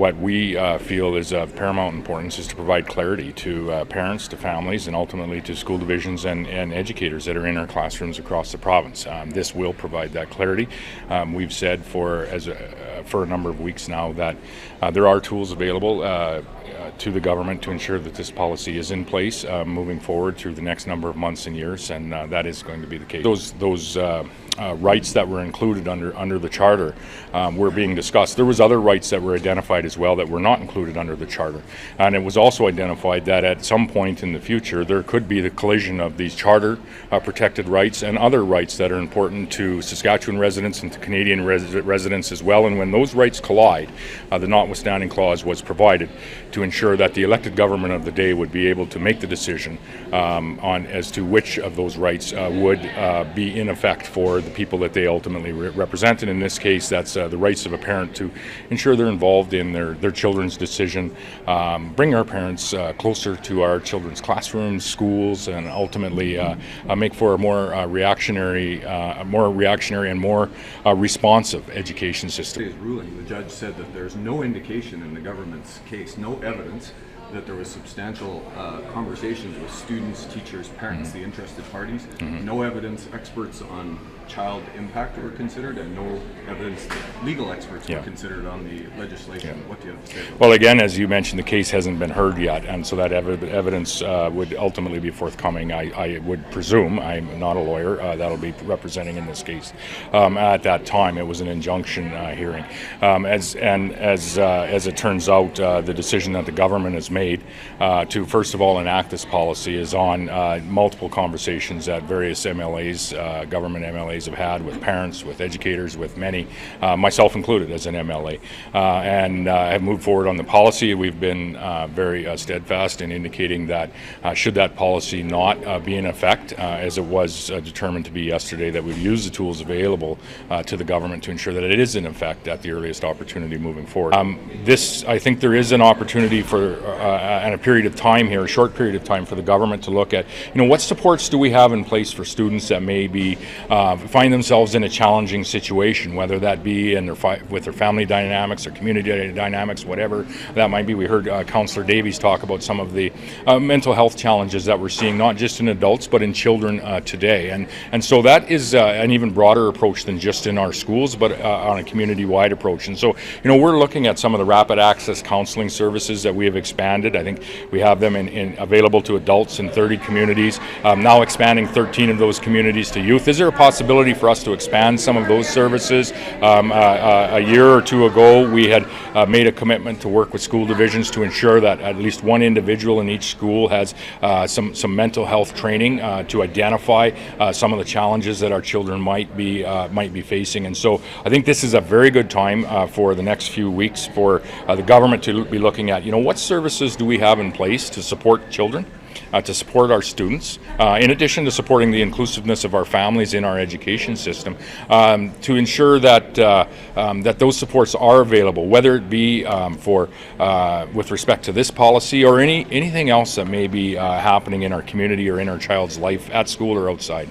what we feel is of paramount importance is to provide clarity to parents, to families, and ultimately to school divisions and educators that are in our classrooms across the province. This will provide that clarity. We've said for a number of weeks now that there are tools available to the government to ensure that this policy is in place moving forward through the next number of months and years, and that is going to be the case. Those rights that were included under the Charter were being discussed. There was other rights that were identified as well that were not included under the Charter, and it was also identified that at some point in the future there could be the collision of these Charter protected rights and other rights that are important to Saskatchewan residents and to Canadian residents as well, and when those rights collide, the notwithstanding clause was provided to ensure that the elected government of the day would be able to make the decision on as to which of those rights would be in effect for the people that they ultimately represent. And in this case, that's the rights of a parent to ensure they're involved in their children's decision, bring our parents closer to our children's classrooms, schools, and ultimately make for a more reactionary and more responsive education system. Today's ruling, the judge said that there's no indication in the government's case, no evidence that there was substantial conversations with students, teachers, parents, the interested parties. No evidence experts on child impact were considered, and no evidence that legal experts were considered on the legislation. What do you have to say about that? Well, again, as you mentioned, the case hasn't been heard yet, and so that evidence would ultimately be forthcoming. I would presume, I'm not a lawyer, that'll be representing in this case. At that time, it was an injunction hearing. As it turns out, the decision that the government has made to first of all enact this policy is on multiple conversations that various MLAs, government MLAs have had with parents, with educators, with many, myself included as an MLA, and have moved forward on the policy. We've been very steadfast in indicating that should that policy not be in effect, as it was determined to be yesterday, that we'd use the tools available to the government to ensure that it is in effect at the earliest opportunity moving forward. I think there is an opportunity for and a period of time here, a short period of time, for the government to look at, what supports do we have in place for students that may be find themselves in a challenging situation, whether that be in with their family dynamics or community dynamics, whatever that might be. We heard Councillor Davies talk about some of the mental health challenges that we're seeing, not just in adults but in children today, and so that is an even broader approach than just in our schools, but on a community-wide approach. And so, we're looking at some of the rapid access counseling services that we have expanded. I think we have them available to adults in 30 communities, now expanding 13 of those communities to youth. Is there a possibility for us to expand some of those services? A year or two ago, we had made a commitment to work with school divisions to ensure that at least one individual in each school has some mental health training to identify some of the challenges that our children might be facing. And so I think this is a very good time for the next few weeks for the government to be looking at, what services do we have in place to support children, to support our students, in addition to supporting the inclusiveness of our families in our education system, to ensure that that those supports are available, whether it be with respect to this policy or anything else that may be happening in our community or in our child's life at school or outside.